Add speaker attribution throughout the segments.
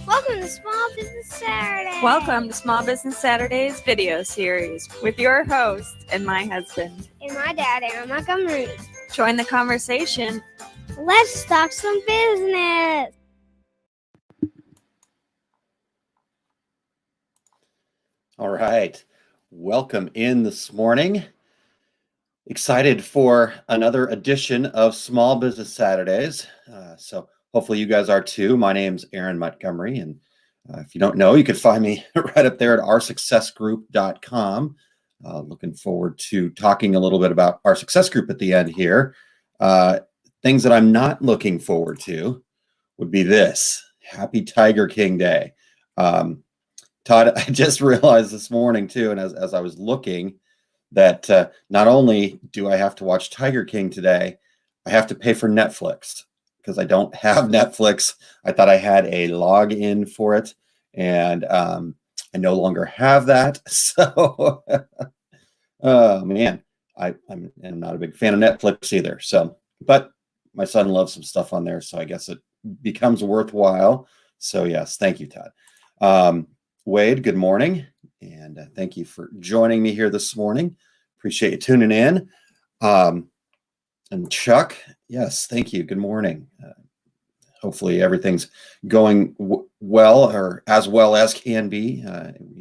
Speaker 1: Welcome to Small Business Saturday.
Speaker 2: Welcome to Small Business Saturdays video series with your host and my husband.
Speaker 1: And my dad, Aaron Montgomery.
Speaker 2: Join the conversation.
Speaker 1: Let's talk some business.
Speaker 3: All right. Welcome in this morning. Excited for another edition of Small Business Saturdays. So hopefully you guys are too. My name's Aaron Montgomery, and if you don't know, you can find me right up there at oursuccessgroup.com. Looking forward to talking a little bit about our success group at the end here. Things that I'm not looking forward to would be this. Happy Tiger King Day. Todd, I just realized this morning too, and as I was looking, that not only do I have to watch Tiger King today, I have to pay for Netflix because I don't have Netflix. I thought I had a login for it, and I no longer have that. So, oh man, I'm not a big fan of Netflix either. So, but my son loves some stuff on there, so I guess it becomes worthwhile. So yes, thank you, Todd. Wade, good morning, and thank you for joining me here this morning. Appreciate you tuning in. And Chuck, yes, thank you. Good morning. Hopefully everything's going well, or as well as can be.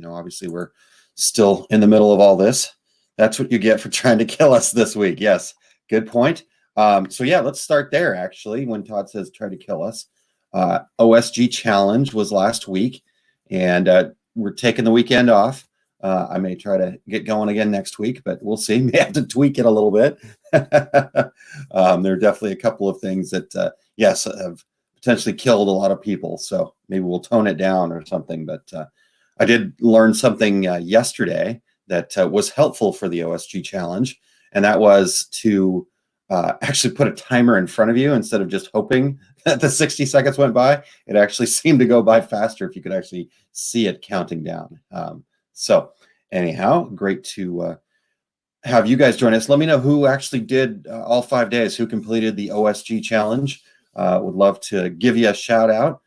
Speaker 3: Obviously we're still in the middle of all this. That's what you get for trying to kill us this week. Yes, good point. So yeah, let's start there actually. When Todd says try to kill us, OSG Challenge was last week. And we're taking the weekend off. I may try to get going again next week, but we'll see. May have to tweak it a little bit. There are definitely a couple of things that, yes, have potentially killed a lot of people. So maybe we'll tone it down or something. But I did learn something yesterday that was helpful for the OSG Challenge. And that was to actually put a timer in front of you instead of just hoping that the 60 seconds went by. It actually seemed to go by faster if you could actually see it counting down. So anyhow, great to have you guys join us. Let me know who actually did all 5 days, who completed the OSG Challenge. Would love to give you a shout out.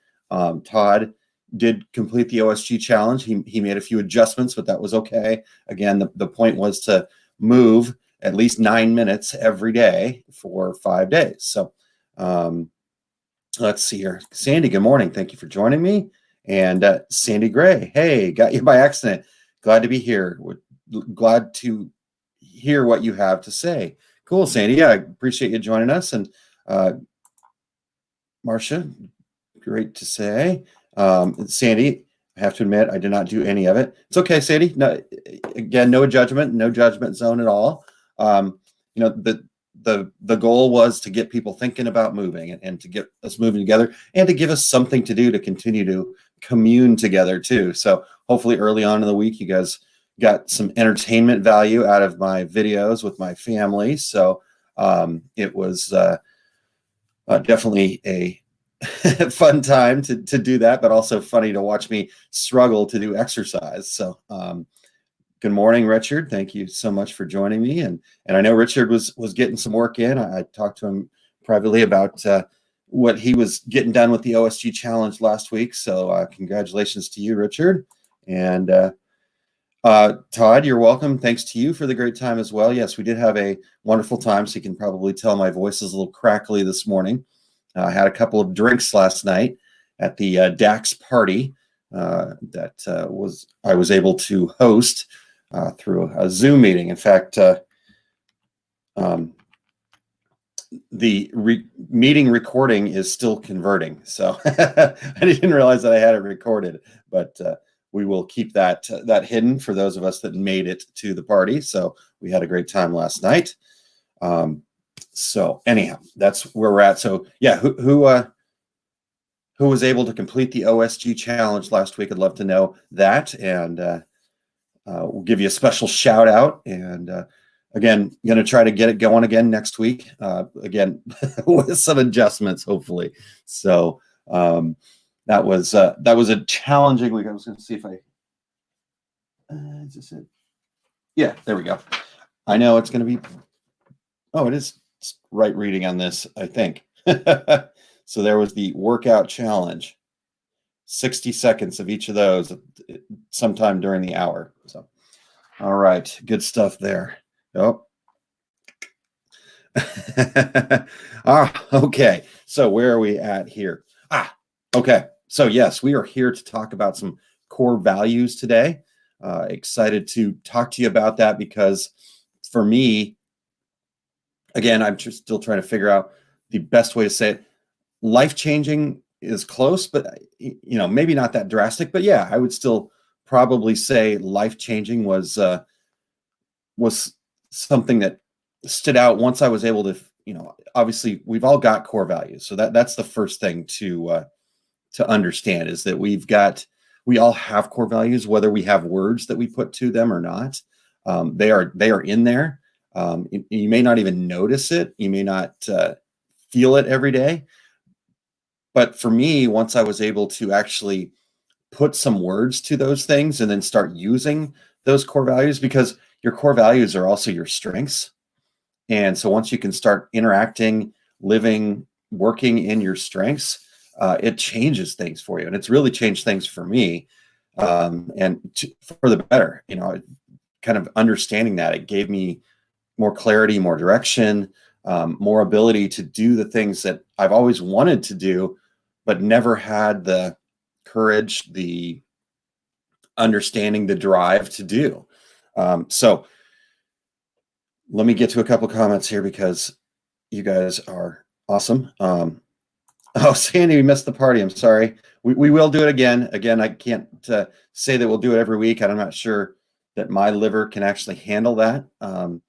Speaker 3: Todd did complete the OSG Challenge. He made a few adjustments, but that was okay. Again, the point was to move at least 9 minutes every day for 5 days. So let's see here. Sandy, good morning. Thank you for joining me. And Sandy Gray, hey, got you by accident. Glad to be here. Glad to hear what you have to say. Cool, Sandy. Yeah, I appreciate you joining us. And Marcia, great to say. Sandy, I have to admit, I did not do any of it. It's okay, Sandy. No, again, no judgment zone at all. The goal was to get people thinking about moving and to get us moving together and to give us something to do to continue to commune together too. So hopefully early on in the week, you guys got some entertainment value out of my videos with my family. So it was definitely a fun time to do that, but also funny to watch me struggle to do exercise. So good morning, Richard. Thank you so much for joining me. And I know Richard was getting some work in. I talked to him privately about what he was getting done with the OSG Challenge last week. So congratulations to you, Richard. And Todd, you're welcome. Thanks to you for the great time as well. Yes, we did have a wonderful time. So you can probably tell my voice is a little crackly this morning. I had a couple of drinks last night at the DAX party that I was able to host through a Zoom meeting. In fact, the meeting recording is still converting. So I didn't realize that I had it recorded, but we will keep that hidden for those of us that made it to the party. So we had a great time last night. So anyhow, that's where we're at. So yeah, who was able to complete the OSG Challenge last week? I'd love to know that. And we'll give you a special shout out. And again, going to try to get it going again next week. Again, with some adjustments, hopefully. So that was a challenging week. I was going to see if I. Is this it? Yeah, there we go. I know it's going to be. Oh, it is right reading on this, I think. So there was the workout challenge. 60 seconds of each of those sometime during the hour. So, all right, good stuff there. Oh. Okay. So where are we at here? Okay. So yes, we are here to talk about some core values today. Excited to talk to you about that because for me, again, I'm just still trying to figure out the best way to say it. Life-changing is close, but maybe not that drastic. But yeah, I would still probably say life-changing was something that stood out once I was able to. Obviously, we've all got core values, so that's the first thing to understand is that we all have core values, whether we have words that we put to them or not. They are in there. You may not even notice it. You may not feel it every day. But for me, once I was able to actually put some words to those things and then start using those core values, because your core values are also your strengths. And so once you can start interacting, living, working in your strengths, it changes things for you. And it's really changed things for me for the better. Kind of understanding that, it gave me more clarity, more direction, more ability to do the things that I've always wanted to do, but never had the courage, the understanding, the drive to do. So let me get to a couple comments here because you guys are awesome. Oh, Sandy, we missed the party. I'm sorry. We will do it again. Again, I can't say that we'll do it every week. I'm not sure that my liver can actually handle that. That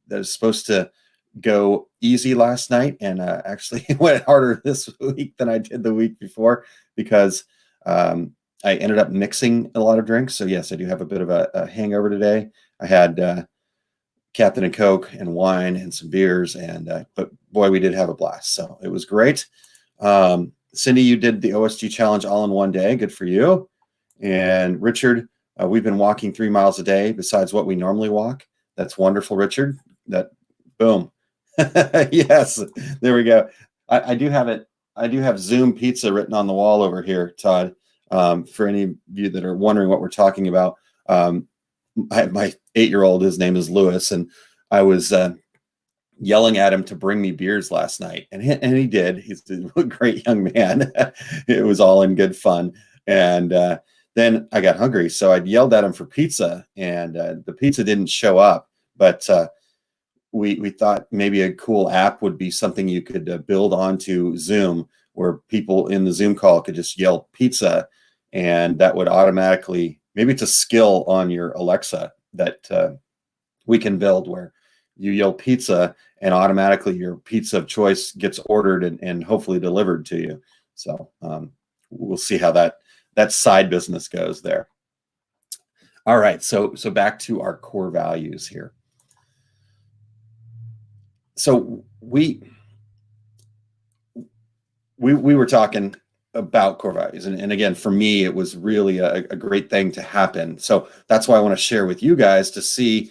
Speaker 3: was supposed to go easy last night and actually went harder this week than I did the week before because I ended up mixing a lot of drinks. So yes, I do have a bit of a hangover today. I had Captain and Coke and wine and some beers, but boy, we did have a blast. So it was great. Cindy, you did the OSG challenge all in one day. Good for you. And Richard, we've been walking 3 miles a day besides what we normally walk. That's wonderful, Richard. Boom. Yes, there we go. I do have it. I do have Zoom pizza written on the wall over here, Todd. For any of you that are wondering what we're talking about, my 8-year-old, his name is Lewis, and I was yelling at him to bring me beers last night, and he did. He's a great young man. It was all in good fun, and then I got hungry, so I yelled at him for pizza, and the pizza didn't show up, but we thought maybe a cool app would be something you could build onto Zoom, where people in the Zoom call could just yell pizza, and that would automatically, maybe it's a skill on your Alexa that we can build where you yell pizza and automatically your pizza of choice gets ordered and hopefully delivered to you. So we'll see how that side business goes there. All right, so back to our core values here. So we were talking about core values, and again, for me, it was really a great thing to happen. So that's why I want to share with you guys to see,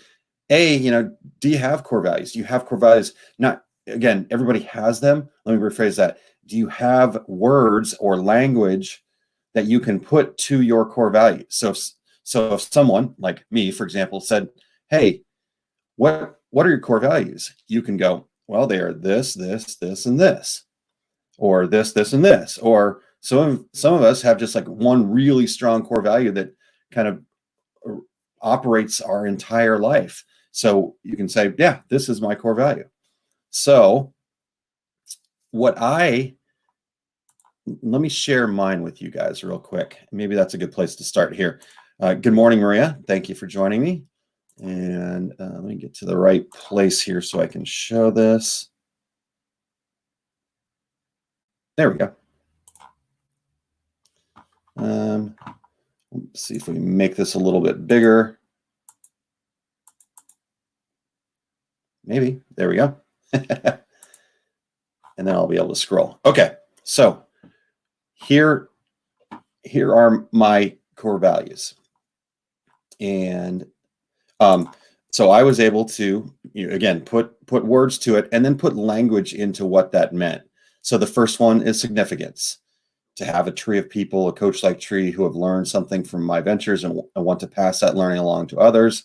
Speaker 3: do you have core values? Do you have core values? Not, again, everybody has them. Let me rephrase that. Do you have words or language that you can put to your core values? So if someone like me, for example, said, "Hey, what are your core values?" You can go, "Well, they are this, this, this, and this, or this, this, and this." Or some of us have just like one really strong core value that kind of operates our entire life. So you can say, "Yeah, this is my core value." So let me share mine with you guys real quick. Maybe that's a good place to start here. Good morning, Maria. Thank you for joining me. And let me get to the right place here so I can show this. There we go. Let's see if we can make this a little bit bigger. Maybe. There we go. And then I'll be able to scroll. Okay. So here are my core values. And so I was able to, again, put words to it and then put language into what that meant. So the first one is significance. to have a tree of people, a coach like tree, who have learned something from my ventures and I want to pass that learning along to others.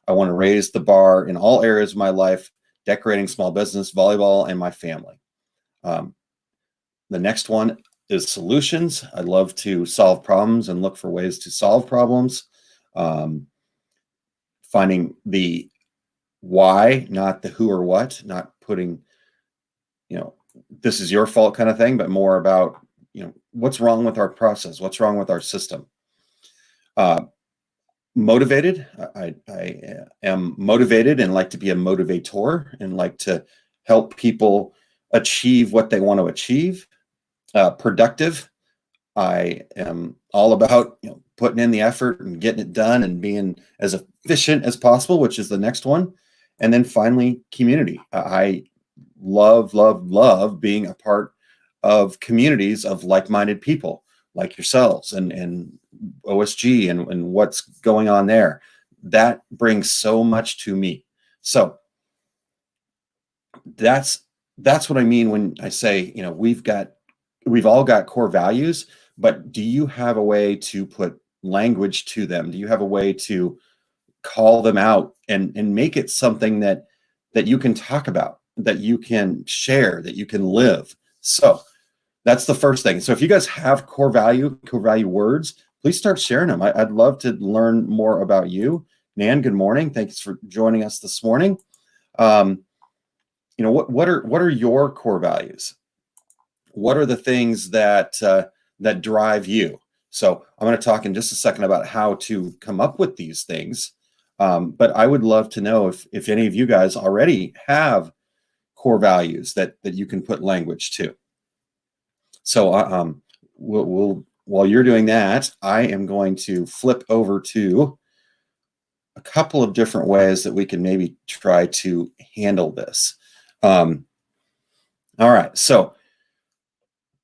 Speaker 3: I want to raise the bar in all areas of my life, decorating small business, volleyball, and my family. The next one is solutions. I love to solve problems and look for ways to solve problems. Finding the why, not the who or what, not putting, this is your fault kind of thing, but more about, what's wrong with our process? What's wrong with our system? Motivated. I am motivated and like to be a motivator and like to help people achieve what they want to achieve. Productive. I am all about putting in the effort and getting it done and being as efficient as possible, which is the next one. And then finally, community. I love being a part of communities of like-minded people like yourselves and OSG and what's going on there. That brings so much to me. So that's what I mean when I say, we've all got core values, but do you have a way to put language to them? Do you have a way to call them out and make it something that you can talk about, that you can share, that you can live? So that's the first thing. So if you guys have core value words, please start sharing them. I'd love to learn more about you. Nan, good morning. Thanks for joining us this morning. What are your core values? What are the things that drive you? So I'm going to talk in just a second about how to come up with these things. But I would love to know if any of you guys already have core values that you can put language to. So while you're doing that, I am going to flip over to a couple of different ways that we can maybe try to handle this. All right, so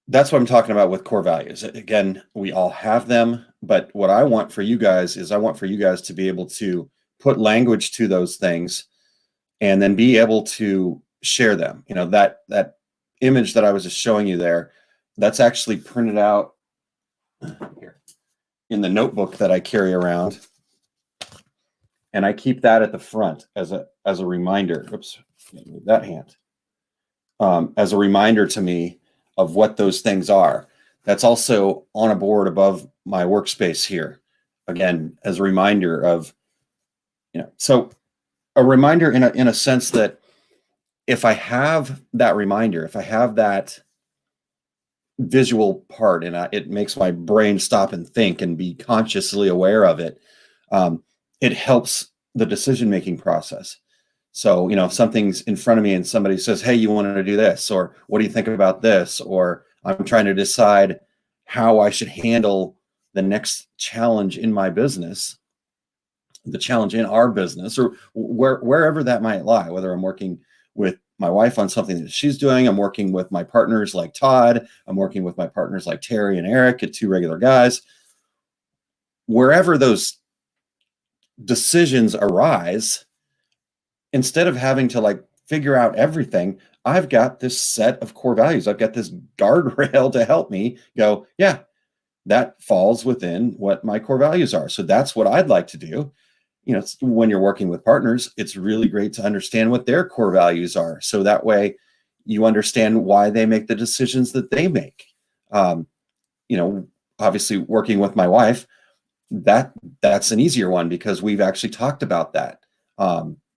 Speaker 3: that's what I'm talking about with core values. Again, we all have them, but what I want for you guys is I want for you guys to be able to put language to those things and then be able to share them. That image that I was just showing you there, that's actually printed out here in the notebook that I carry around. And I keep that at the front as a reminder. Oops, move that hand. As a reminder to me of what those things are. That's also on a board above my workspace here. Again, as a reminder of, so a reminder in a sense that if I have that reminder, if I have that visual part and it makes my brain stop and think and be consciously aware of it, it helps the decision-making process. So, if something's in front of me and somebody says, hey, you want to do this, or what do you think about this? Or I'm trying to decide how I should handle the next challenge in my business, the challenge in our business, or wherever that might lie, whether I'm working with my wife on something that she's doing, I'm working with my partners like Todd, I'm working with my partners like Terry and Eric, at Two Regular Guys. Wherever those decisions arise, instead of having to figure out everything, I've got this set of core values. I've got this guardrail to help me go, yeah, that falls within what my core values are. So that's what I'd like to do. When you're working with partners, it's really great to understand what their core values are. So that way you understand why they make the decisions that they make. Obviously working with my wife, that's an easier one because we've actually talked about that.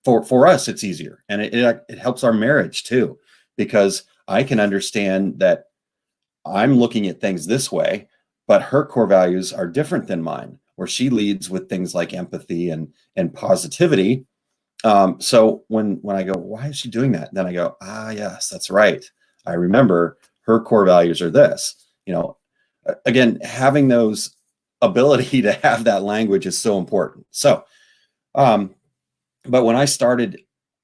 Speaker 3: For us, it's easier, and it helps our marriage too, because I can understand that I'm looking at things this way, but her core values are different than mine, where she leads with things like empathy and positivity. So when I go, why is she doing that? Then I go, yes, that's right. I remember her core values are this. Again, having those ability to have that language is so important. So, but when I started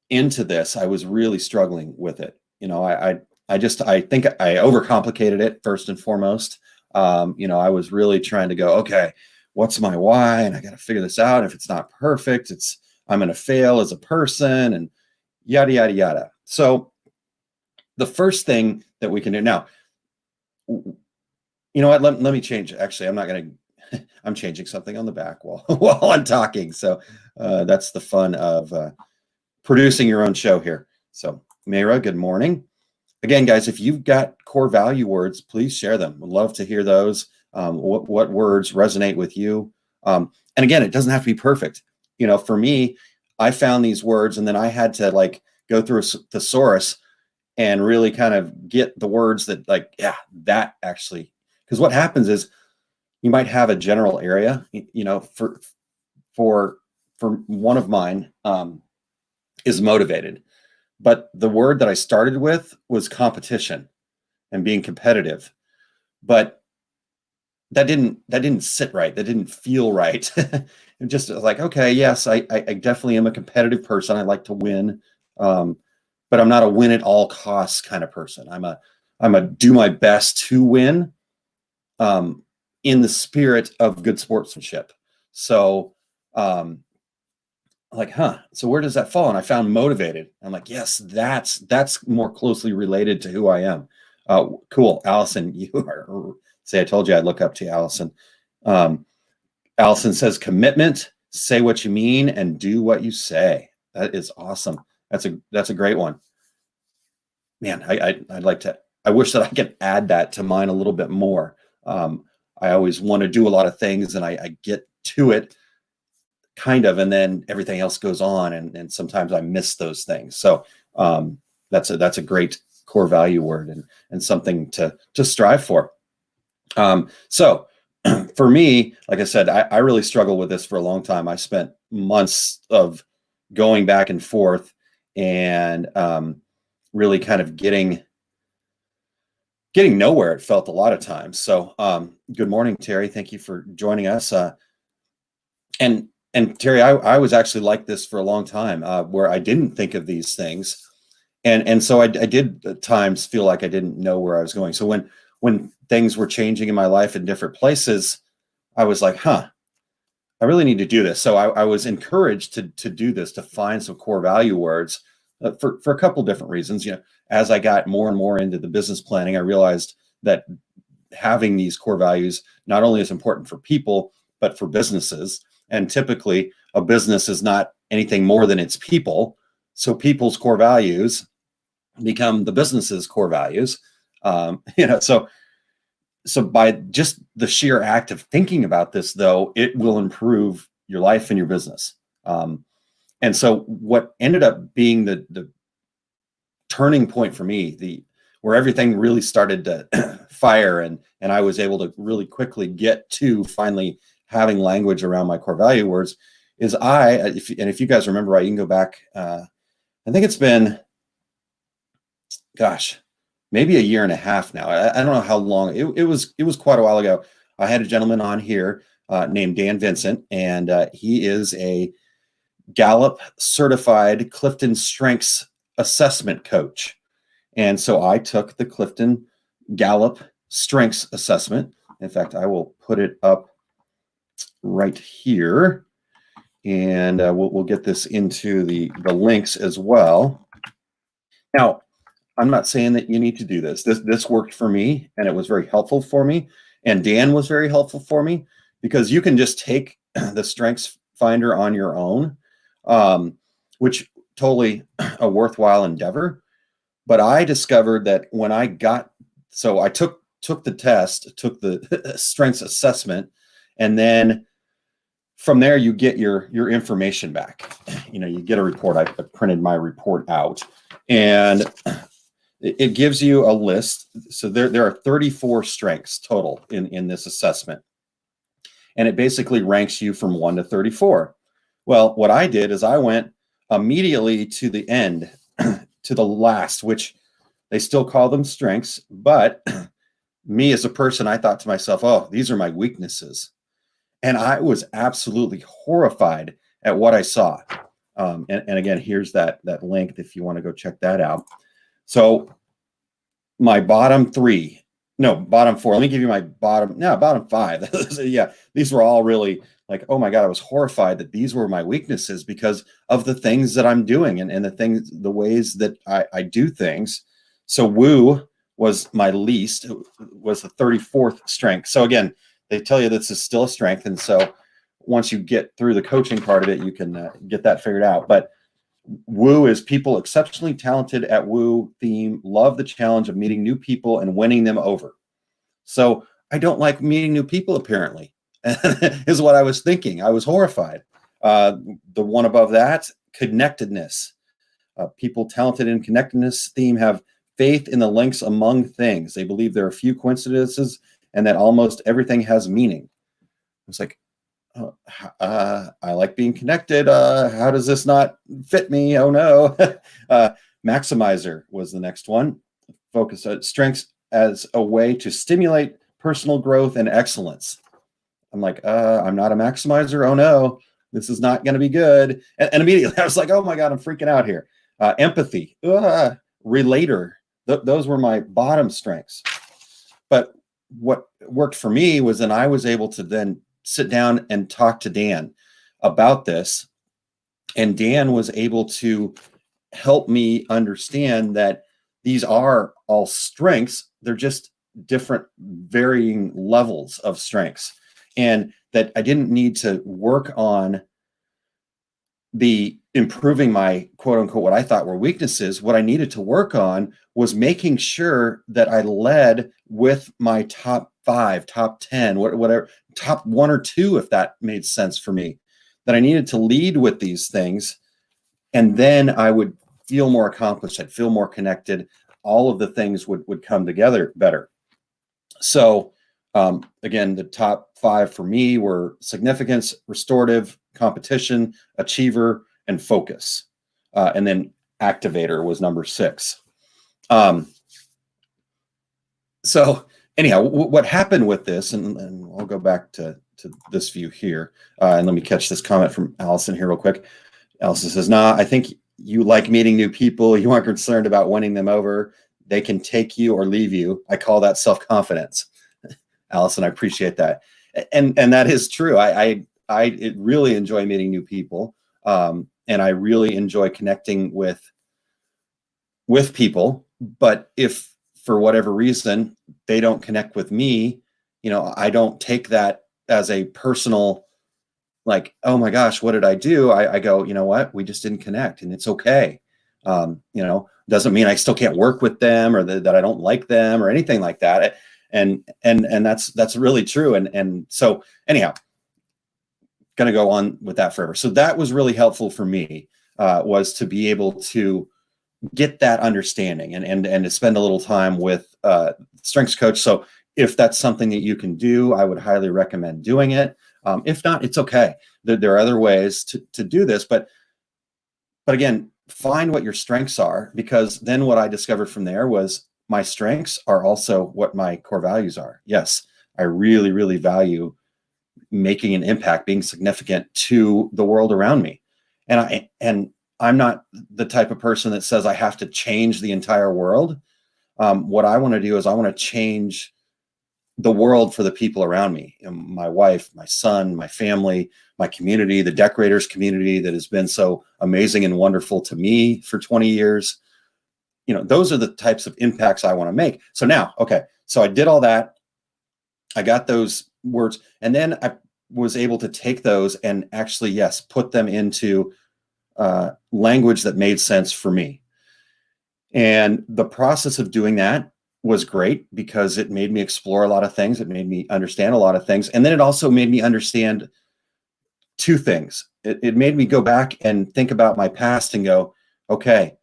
Speaker 3: into this, I was really struggling with it. I think I overcomplicated it first and foremost. I was really trying to go, okay, what's my why? And I got to figure this out. If it's not perfect, I'm going to fail as a person and yada, yada, yada. So the first thing that we can do now, you know what? Let me change. Actually, I'm not going to, I'm changing something on the back while, while I'm talking. So that's the fun of producing your own show here. So Mayra, good morning. Again, guys, if you've got core value words, please share them. We'd love to hear those. What words resonate with you? And again, it doesn't have to be perfect. You know, for me, I found these words and then I had to like go through a thesaurus and really kind of get the words that like, yeah, that actually, because what happens is you might have a general area, you know, for one of mine is motivated. But the word that I started with was competition and being competitive. But that didn't sit right. That didn't feel right. It just was like, okay, yes, I definitely am a competitive person. I like to win. But I'm not a win at all costs kind of person. I'm a do my best to win in the spirit of good sportsmanship. So like, so where does that fall? And I found motivated. I'm like, yes, that's more closely related to who I am. Cool. Allison, you are, say, I told you I'd look up to you, Allison. Allison says commitment, say what you mean and do what you say. That is awesome. That's a great one. Man, I'd like to, I wish that I could add that to mine a little bit more. I always want to do a lot of things and I get to it kind of, and then everything else goes on. And sometimes I miss those things. So that's a great core value word and something to strive for. So for me, like I said, I really struggled with this for a long time. I spent months of going back and forth and really kind of getting nowhere. It felt a lot of times. So good morning, Terry. Thank you for joining us. And Terry, I was actually like this for a long time where I didn't think of these things. And so I did at times feel like I didn't know where I was going. So when things were changing in my life in different places, I was like, I really need to do this. So I was encouraged to do this, to find some core value words for a couple different reasons. You know, as I got more and more into the business planning, I realized that having these core values not only is important for people, but for businesses. And typically a business is not anything more than its people. So people's core values become the business's core values. You know, so by just the sheer act of thinking about this, though, it will improve your life and your business. And so what ended up being the turning point for me, where everything really started to fire and I was able to really quickly get to finally having language around my core value words, is if you guys remember right, you can go back, I think it's been, gosh, maybe a year and a half now. I don't know how long. It was quite a while ago. I had a gentleman on here named Dan Vincent, and he is a Gallup certified Clifton Strengths assessment coach. And so I took the Clifton Gallup Strengths assessment. In fact, I will put it up right here, and we'll get this into the links as well. Now, I'm not saying that you need to do this. This worked for me, and it was very helpful for me. And Dan was very helpful for me, because you can just take the Strengths Finder on your own, which totally a worthwhile endeavor. But I discovered that when I took the test, took the Strengths assessment, and then from there you get your information back. You know, you get a report. I printed my report out, and it gives you a list. So there are 34 strengths total in this assessment. And it basically ranks you from 1 to 34. Well, what I did is I went immediately to the end, to the last, which they still call them strengths. But me as a person, I thought to myself, oh, these are my weaknesses. And I was absolutely horrified at what I saw. And again, here's that link if you want to go check that out. So my bottom four, let me give you my bottom five. Yeah, these were all really like, oh my God, I was horrified that these were my weaknesses because of the things that I'm doing and the ways that I do things. So woo was my least. It was the 34th strength. So again, they tell you this is still a strength. And so once you get through the coaching part of it, you can get that figured out. But woo is people exceptionally talented at woo theme, love the challenge of meeting new people and winning them over. So I don't like meeting new people, apparently, is what I was thinking. I was horrified. The one above that, connectedness. People talented in connectedness theme have faith in the links among things. They believe there are few coincidences and that almost everything has meaning. It's like, I like being connected. How does this not fit me? Oh no. Maximizer was the next one. Focus on strengths as a way to stimulate personal growth and excellence. I'm like, I'm not a maximizer. Oh no, this is not going to be good. And immediately I was like, oh my God, I'm freaking out here. Empathy, relator. Those were my bottom strengths. But what worked for me was then I was able to then sit down and talk to Dan about this. And Dan was able to help me understand that these are all strengths. They're just different varying levels of strengths. And that I didn't need to work on the improving my quote unquote, what I thought were weaknesses. What I needed to work on was making sure that I led with my top 5, top 10, whatever, top 1 or 2, if that made sense for me, that I needed to lead with these things. And then I would feel more accomplished. I'd feel more connected. All of the things would come together better. So again, the top 5 for me were significance, restorative, competition, achiever, and focus. And then activator was number 6. So anyhow, what happened with this, and I'll go back to this view here, and let me catch this comment from Allison here real quick. Allison says, nah, I think you like meeting new people. You aren't concerned about winning them over. They can take you or leave you. I call that self-confidence. Allison, I appreciate that. And that is true. I really enjoy meeting new people. And I really enjoy connecting with people. But if for whatever reason they don't connect with me, I don't take that as a personal, like, oh my gosh, what did I do? I go, you know what? We just didn't connect, and it's okay. Doesn't mean I still can't work with them or that I don't like them or anything like that. And that's really true. And so anyhow, going to go on with that forever. So that was really helpful for me, was to be able to get that understanding and to spend a little time with strengths coach. So if that's something that you can do, I would highly recommend doing it. If not, it's okay. There are other ways to do this, but again, find what your strengths are, because then what I discovered from there was my strengths are also what my core values are. Yes, I really, really value making an impact, being significant to the world around me. And I'm not the type of person that says I have to change the entire world. What I want to do is I want to change the world for the people around me, my wife, my son, my family, my community, the decorators community that has been so amazing and wonderful to me for 20 years. Those are the types of impacts I want to make. So now, okay, so I did all that. I got those words, and then I was able to take those and actually, yes, put them into language that made sense for me. And the process of doing that was great because it made me explore a lot of things. It made me understand a lot of things. And then it also made me understand 2 things. It made me go back and think about my past and go, okay,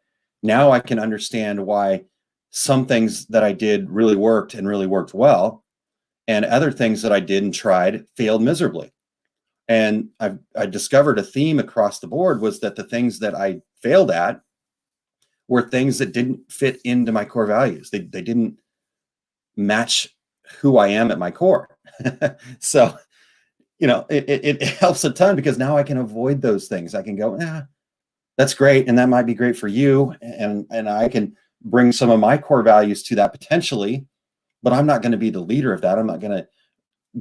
Speaker 3: now I can understand why some things that I did really worked and really worked well, and other things that I did and tried failed miserably. And I discovered a theme across the board was that the things that I failed at were things that didn't fit into my core values. They didn't match who I am at my core. So, it helps a ton, because now I can avoid those things. I can go, that's great. And that might be great for you. And I can bring some of my core values to that potentially, but I'm not going to be the leader of that. I'm not going to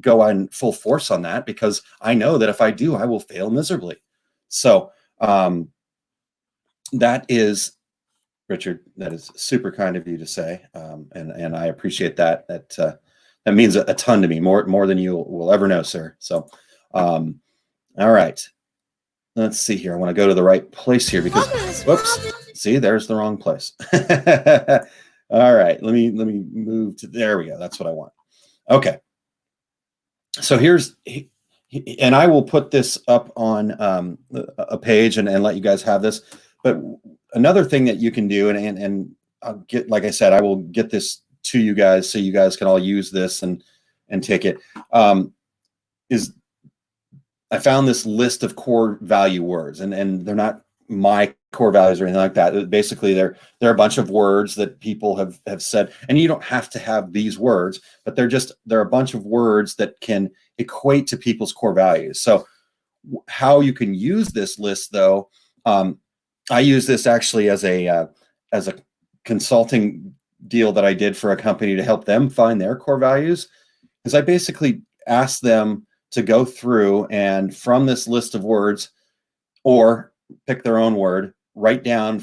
Speaker 3: go on full force on that, because I know that if I do, I will fail miserably. So that is Richard. That is super kind of you to say, and I appreciate that. That means a ton to me, more than you will ever know, sir. So, all right, let's see here. I want to go to the right place here because whoops, see, there's the wrong place. All right, let me move to there. We go. That's what I want. Okay, so here's. And I will put this up on a page and let you guys have this. But another thing that you can do, and I'll get, like I said, I will get this to you guys so you guys can all use this and take it. Is I found this list of core value words, and they're not my core values or anything like that. Basically, they're a bunch of words that people have said, and you don't have to have these words, but they're a bunch of words that can equate to people's core values. So how you can use this list, though, I use this actually as a consulting deal that I did for a company to help them find their core values, is I basically asked them to go through and from this list of words, or pick their own word, write down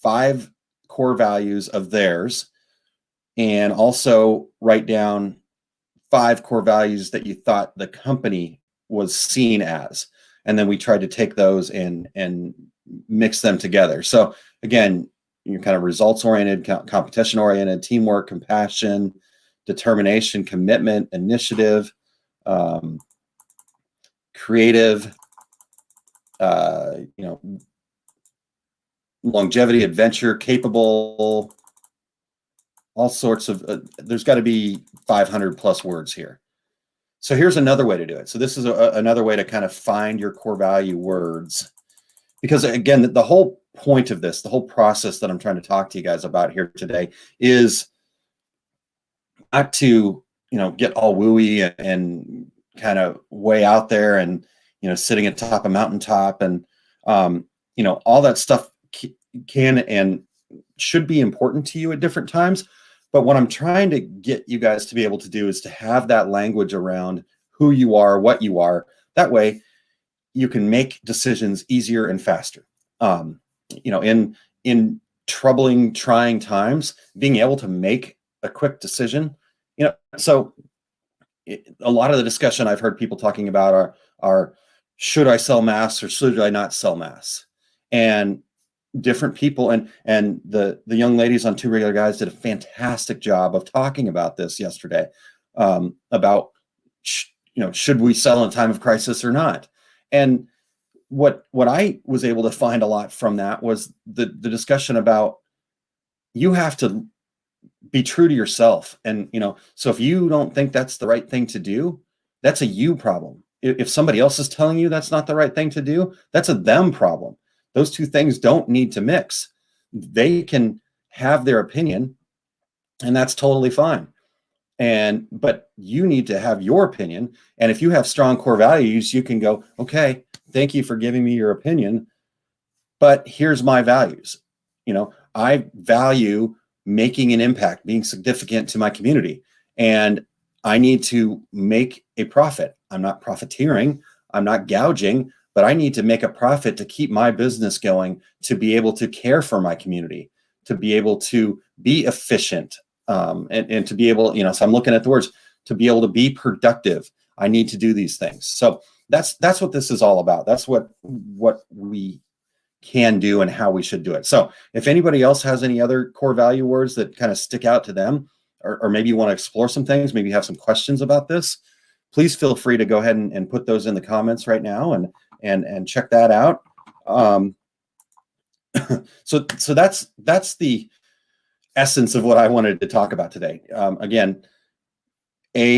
Speaker 3: 5 core values of theirs, and also write down 5 core values that you thought the company was seen as. And then we tried to take those and mix them together. So again, you're kind of results oriented, competition oriented, teamwork, compassion, determination, commitment, initiative, creative, longevity, adventure, capable, all sorts of, there's got to be 500 plus words here. So here's another way to do it. So this is another way to kind of find your core value words, because again, the whole point of this, the whole process that I'm trying to talk to you guys about here today is not to, get all wooey and kind of way out there and, sitting atop a mountaintop and, all that stuff can and should be important to you at different times. But what I'm trying to get you guys to be able to do is to have that language around who you are, what you are. That way you can make decisions easier and faster. In troubling, trying times, being able to make a quick decision, so a lot of the discussion I've heard people talking about are should I sell masks or should I not sell masks? And different people and the young ladies on Two Regular Guys did a fantastic job of talking about this yesterday, about should we sell in a time of crisis or not? And what I was able to find a lot from that was the discussion about you have to be true to yourself. And so if you don't think that's the right thing to do, that's a you problem. If somebody else is telling you that's not the right thing to do, that's a them problem. Those two things don't need to mix. They can have their opinion, and that's totally fine. But you need to have your opinion. And if you have strong core values, you can go, okay, thank you for giving me your opinion, but here's my values. I value making an impact, being significant to my community, and I need to make a profit. I'm not profiteering. I'm not gouging. But I need to make a profit to keep my business going, to be able to care for my community, to be able to be efficient, and to be able, so I'm looking at the words, to be able to be productive. I need to do these things. So that's what this is all about. That's what we can do and how we should do it. So if anybody else has any other core value words that kind of stick out to them, or maybe you want to explore some things, maybe you have some questions about this, please feel free to go ahead and put those in the comments right now and check that out. So that's the essence of what I wanted to talk about today. Again,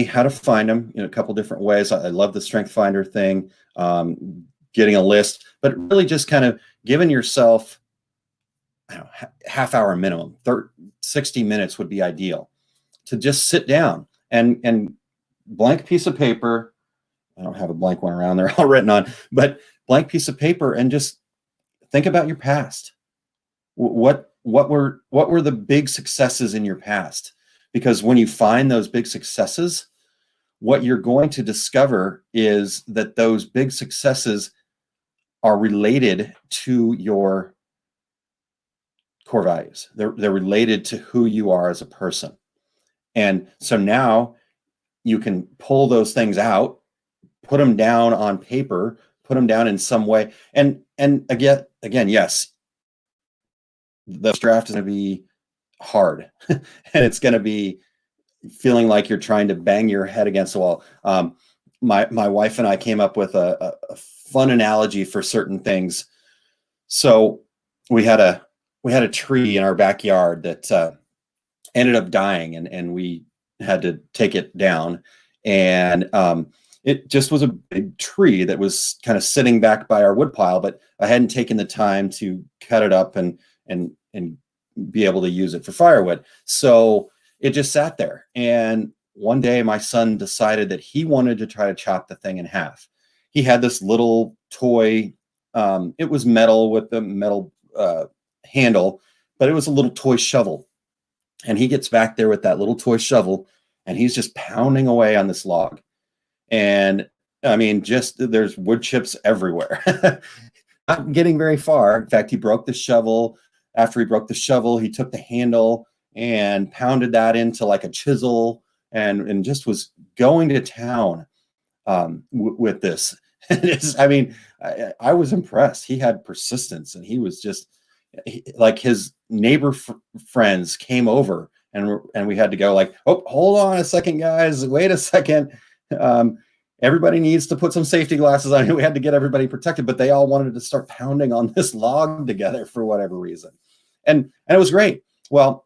Speaker 3: how to find them in a couple different ways. I love the Strength Finder thing, getting a list, but really just kind of giving yourself, half hour minimum, 60 minutes would be ideal to just sit down and blank piece of paper. I don't have a blank one around there all written on, but blank piece of paper, and just think about your past. What were the big successes in your past? Because when you find those big successes, what you're going to discover is that those big successes are related to your core values. They're related to who you are as a person. And so now you can pull those things out, put them down on paper, put them down in some way. And again, yes, the draft is going to be hard and it's going to be feeling like you're trying to bang your head against the wall. My wife and I came up with a fun analogy for certain things. So we had a tree in our backyard that ended up dying, and we had to take it down. And it just was a big tree that was kind of sitting back by our wood pile, but I hadn't taken the time to cut it up and be able to use it for firewood. So it just sat there. And one day my son decided that he wanted to try to chop the thing in half. He had this little toy. It was metal with the metal handle, but it was a little toy shovel. And he gets back there with that little toy shovel and he's just pounding away on this log. And I mean, just there's wood chips everywhere. Not getting very far. In fact, he broke the shovel. After he broke the shovel, he took the handle and pounded that into like a chisel and just was going to town with this. I mean, I was impressed. He had persistence, and he was just like his neighbor friends came over and we had to go like, oh, hold on a second, guys. Wait a second. Everybody needs to put some safety glasses on. We had to get everybody protected, but they all wanted to start pounding on this log together for whatever reason. And it was great. Well,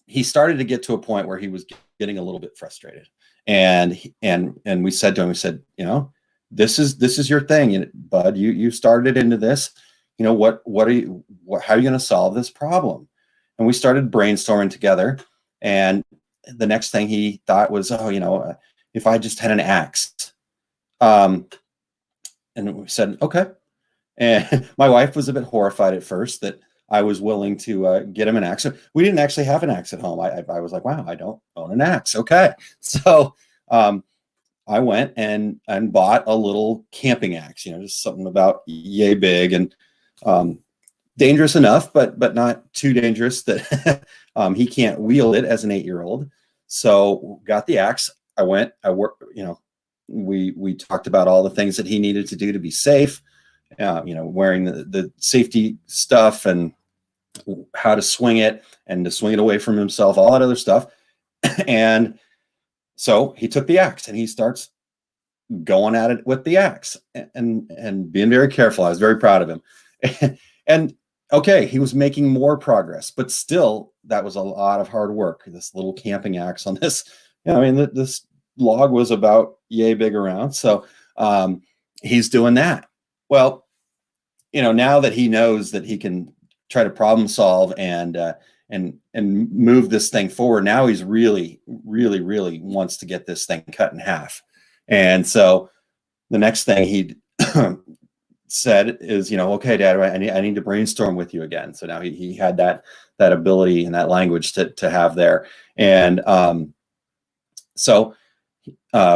Speaker 3: he started to get to a point where he was getting a little bit frustrated. And we said to him, we said, you know, this is your thing, bud. You started into this. You know, how are you going to solve this problem? And we started brainstorming together. And the next thing he thought was, oh, you know, if I just had an axe. And we said, okay. And my wife was a bit horrified at first that I was willing to get him an axe. We didn't actually have an axe at home. I was like, wow, I don't own an axe. Okay. So I went and bought a little camping axe, you know, just something about yay big and dangerous enough, but not too dangerous that he can't wield it as an 8-year-old. So got the axe. I worked, you know, we talked about all the things that he needed to do to be safe, you know, wearing the safety stuff and how to swing it and to swing it away from himself, all that other stuff. And so he took the axe and he starts going at it with the axe and being very careful. I was very proud of him. And okay, he was making more progress, but still that was a lot of hard work. This little camping axe on this, you know, I mean, this log was about yay big around. So he's doing that. Well, you know, now that he knows that he can try to problem solve and move this thing forward, now he's really wants to get this thing cut in half. And so the next thing he said is, you know, okay, Dad, I need to brainstorm with you again. So now he had that ability and that language to have there. And so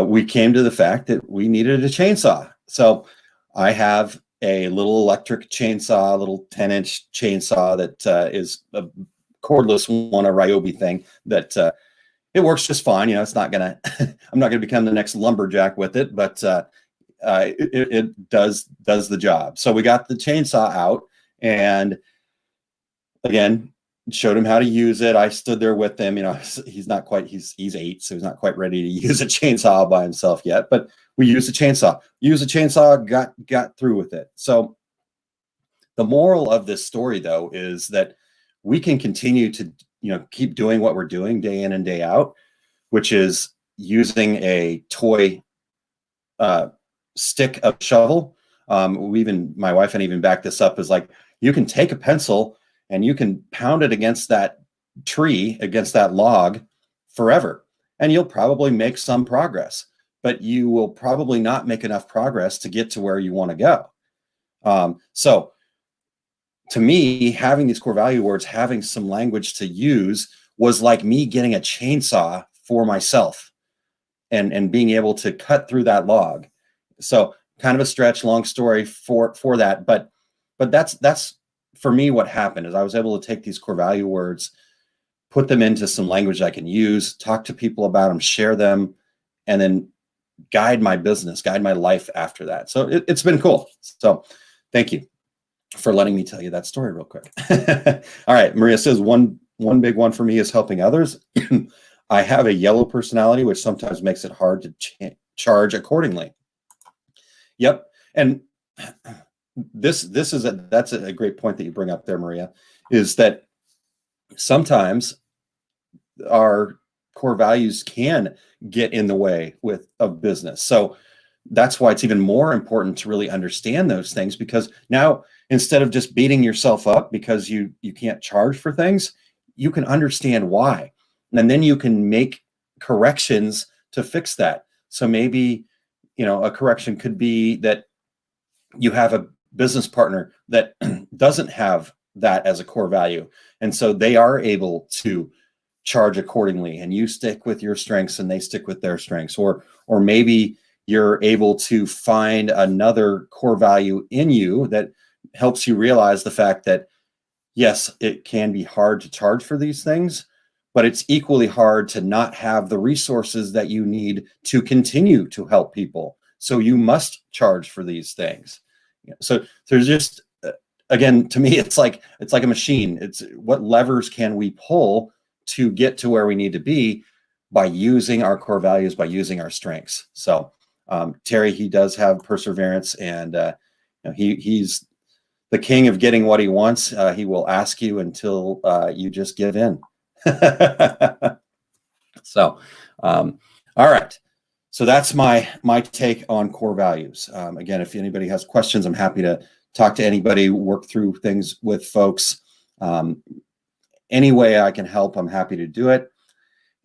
Speaker 3: we came to the fact that we needed a chainsaw. So I have a little electric chainsaw, a little 10-inch chainsaw that is a cordless one, a Ryobi thing that it works just fine. You know, it's not gonna, I'm not gonna become the next lumberjack with it, but it does the job. So we got the chainsaw out and again, showed him how to use it. I stood there with him. You know, he's 8, so he's not quite ready to use a chainsaw by himself yet, but we used a chainsaw, got through with it. So the moral of this story though, is that we can continue to, you know, keep doing what we're doing day in and day out, which is using a toy stick of shovel. My wife and even backed this up is like, you can take a pencil and you can pound it against that tree, against that log forever. And you'll probably make some progress, but you will probably not make enough progress to get to where you want to go. So to me, having these core value words, having some language to use was like me getting a chainsaw for myself and being able to cut through that log. So kind of a stretch, long story for that, but that's for me, what happened is I was able to take these core value words, put them into some language I can use, talk to people about them, share them, and then guide my business, guide my life after that. So it's been cool. So thank you for letting me tell you that story real quick. All right. Maria says one big one for me is helping others. I have a yellow personality, which sometimes makes it hard to charge accordingly. Yep. And that's a great point that you bring up there, Maria, is that sometimes our core values can get in the way of business. So that's why it's even more important to really understand those things, because now instead of just beating yourself up because you can't charge for things, you can understand why. And then you can make corrections to fix that. So maybe, a correction could be that you have a business partner that doesn't have that as a core value. And so they are able to charge accordingly, and you stick with your strengths and they stick with their strengths. Or maybe you're able to find another core value in you that helps you realize the fact that, yes, it can be hard to charge for these things, but it's equally hard to not have the resources that you need to continue to help people. So you must charge for these things. So there's just, again, to me, it's like a machine. It's what levers can we pull to get to where we need to be by using our core values, by using our strengths. So Terry, he does have perseverance, and he's the king of getting what he wants. He will ask you until you just give in. So, all right. So that's my take on core values. Again, if anybody has questions, I'm happy to talk to anybody, work through things with folks. Any way I can help, I'm happy to do it.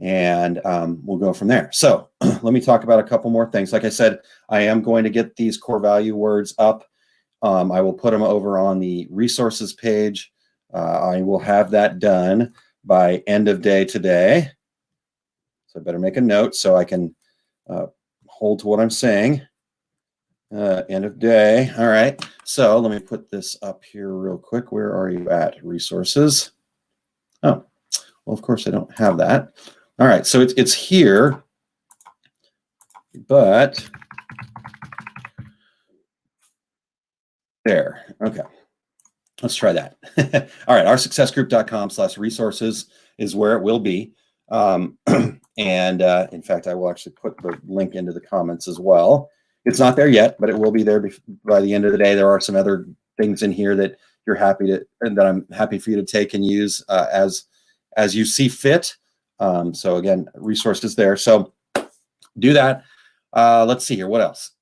Speaker 3: And we'll go from there. So let me talk about a couple more things. Like I said, I am going to get these core value words up. I will put them over on the resources page. I will have that done by end of day today. So I better make a note so I can hold to what I'm saying. End of day. All right. So let me put this up here real quick. Where are you at? Resources. Oh, well, of course I don't have that. All right. So it's here, but there. Okay. Let's try that. All right. OurSuccessGroup.com/resources is where it will be. And in fact, I will actually put the link into the comments as well. It's not there yet, but it will be there by the end of the day. There are some other things in here that you're happy to, and that I'm happy for you to take and use as you see fit. So again, resources there. So do that. Let's see here. What else?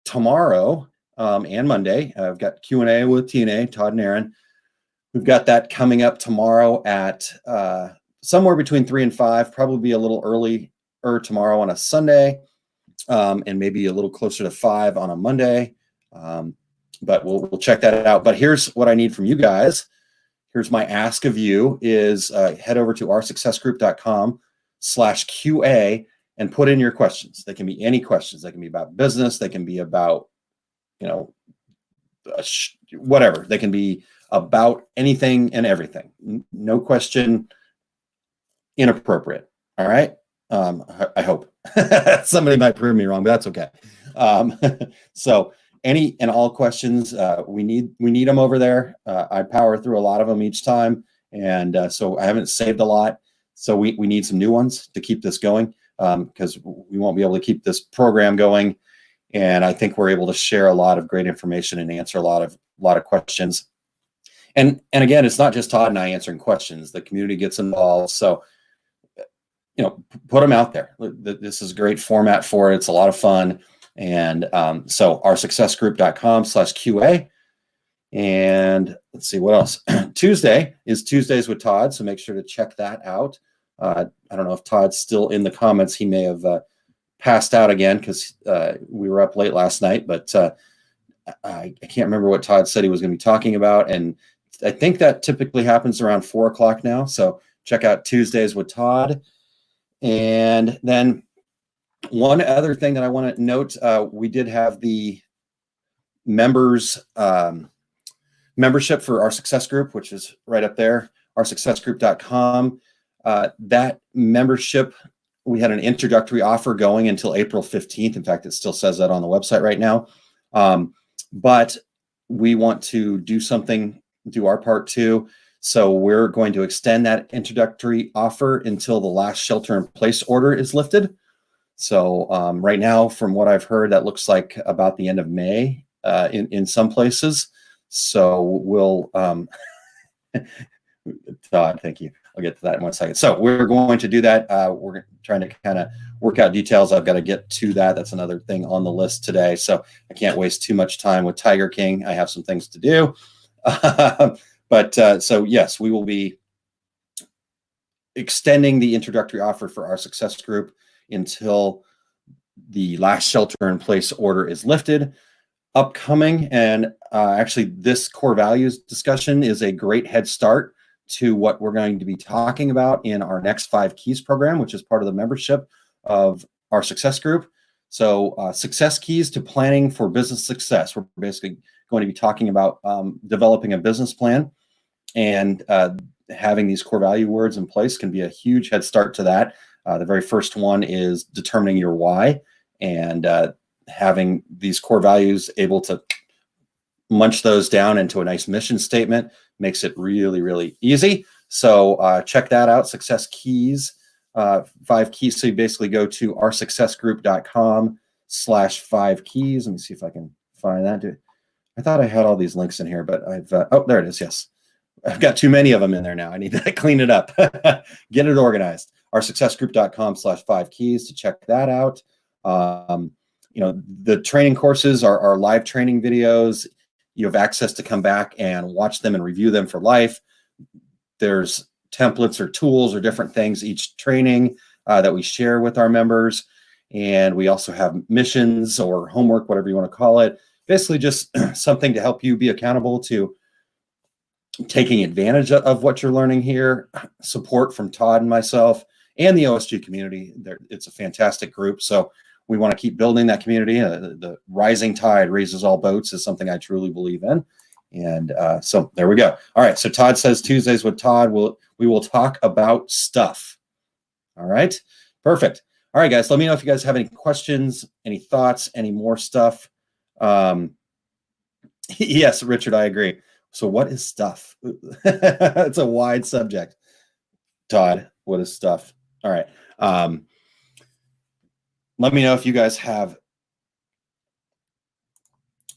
Speaker 3: Tomorrow and Monday, I've got Q&A with TNA, Todd and Aaron. We've got that coming up tomorrow at somewhere between 3 and 5, probably a little earlier tomorrow on a Sunday, and maybe a little closer to 5 on a Monday. But we'll check that out. But here's what I need from you guys. Here's my ask of you is head over to OurSuccessGroup.com/QA and put in your questions. They can be any questions. They can be about business. They can be about, whatever. They can be about anything and everything. No question inappropriate. All right. I hope. Somebody might prove me wrong, but that's okay. So any and all questions, we need them over there. I power through a lot of them each time, and so I haven't saved a lot. So we need some new ones to keep this going, because we won't be able to keep this program going. And I think we're able to share a lot of great information and answer a lot of questions. And again, it's not just Todd and I answering questions. The community gets involved. So put them out there. This is a great format for it. It's a lot of fun. And so OurSuccessGroup.com/QA. And let's see what else. Tuesday is Tuesdays with Todd. So make sure to check that out. I don't know if Todd's still in the comments. He may have passed out again because we were up late last night, but I can't remember what Todd said he was going to be talking about. And I think that typically happens around 4 o'clock now. So check out Tuesdays with Todd. And then one other thing that I want to note, we did have the members membership for our success group, which is right up there, oursuccessgroup.com. That membership, we had an introductory offer going until April 15th. In fact, it still says that on the website right now. But we want to do our part too. So we're going to extend that introductory offer until the last shelter-in-place order is lifted. So right now, from what I've heard, that looks like about the end of May in some places. So we'll, Todd, thank you. I'll get to that in 1 second. So we're going to do that. We're trying to kind of work out details. I've got to get to that. That's another thing on the list today. So I can't waste too much time with Tiger King. I have some things to do. So yes, we will be extending the introductory offer for our success group until the last shelter-in-place order is lifted. Upcoming, and actually this core values discussion is a great head start to what we're going to be talking about in our next 5 Keys program, which is part of the membership of our success group. So success keys to planning for business success. We're basically going to be talking about developing a business plan, and having these core value words in place can be a huge head start to that. The very first one is determining your why, and having these core values able to munch those down into a nice mission statement makes it really, really easy. So check that out, Success Keys, 5 keys. So you basically go to oursuccessgroup.com/5 keys. Let me see if I can find that. I thought I had all these links in here, but I've, oh, there it is, yes. I've got too many of them in there now. I need to clean it up, get it organized. Oursuccessgroup.com/5 keys to check that out. You know, the training courses are live training videos. You have access to come back and watch them and review them for life. There's templates or tools or different things each training that we share with our members. And we also have missions or homework, whatever you want to call it. Basically just something to help you be accountable to taking advantage of what you're learning here. Support from Todd and myself and the OSG community. It's a fantastic group. So we want to keep building that community. The rising tide raises all boats is something I truly believe in. And so there we go. All right. So Todd says Tuesdays with Todd, we will talk about stuff. All right. Perfect. All right, guys. Let me know if you guys have any questions, any thoughts, any more stuff. Yes, Richard, I agree. So what is stuff? It's a wide subject. Todd, what is stuff? All right. Let me know if you guys have.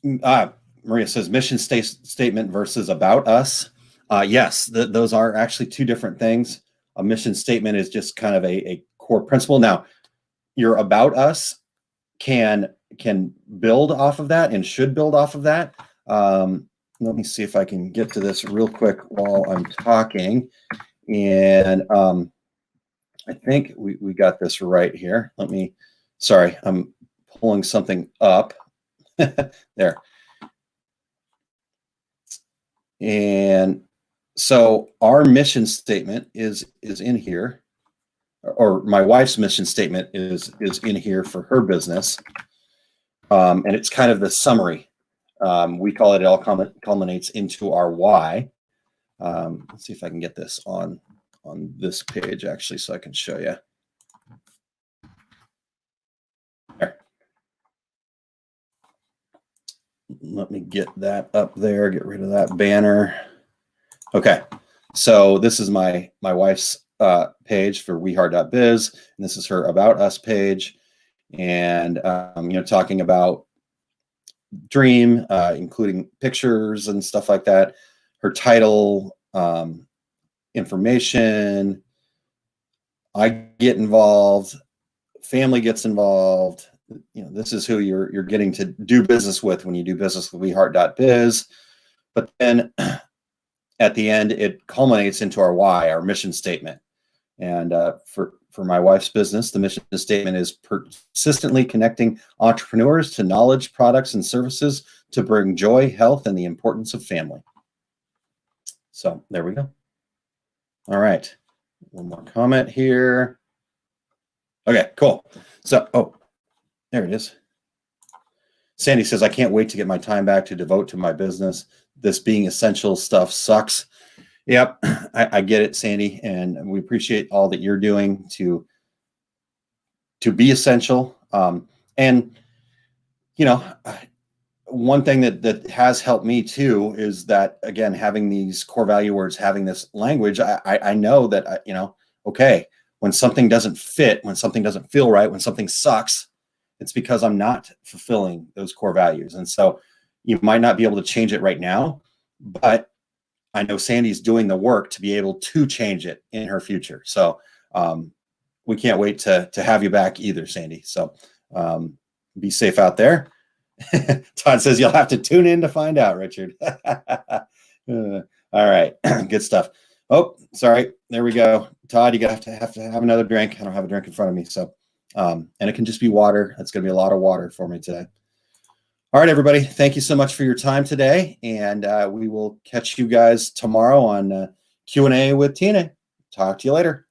Speaker 3: Maria says mission statement versus about us. Yes, those are actually 2 different things. A mission statement is just kind of a core principle. Now, your about us can build off of that and should build off of that. Let me see if I can get to this real quick while I'm talking. And I think we got this right here. Sorry, I'm pulling something up. There. And so our mission statement is in here, or my wife's mission statement is in here for her business. And it's kind of the summary. We call it all culminates into our why. Let's see if I can get this on this page actually, so I can show you. There. Let me get that up there. Get rid of that banner. Okay, so this is my wife's page for wehard.biz, and this is her About Us page, and talking about Dream, including pictures and stuff like that. Her title, information. I get involved. Family gets involved. This is who you're getting to do business with when you do business with wehard.biz. But then at the end, it culminates into our why, our mission statement. And for my wife's business, the mission statement is persistently connecting entrepreneurs to knowledge, products, and services to bring joy, health, and the importance of family. So there we go. All right. One more comment here. Okay, cool. So, there it is. Sandy says, I can't wait to get my time back to devote to my business. this being essential stuff sucks. Yep, I get it, Sandy, and we appreciate all that you're doing to be essential. And you know, one thing that has helped me too is that, again, having these core value words, having this language, I know that okay, when something doesn't fit, when something doesn't feel right, when something sucks, it's because I'm not fulfilling those core values. And so you might not be able to change it right now, but I know Sandy's doing the work to be able to change it in her future. So we can't wait to have you back either, Sandy. So be safe out there. Todd says you'll have to tune in to find out, Richard. All right, good stuff. Oh, sorry. There we go. Todd, you have to have another drink. I don't have a drink in front of me. So, and it can just be water. That's going to be a lot of water for me today. All right, everybody. Thank you so much for your time today. And we will catch you guys tomorrow on Q&A with Tina. Talk to you later.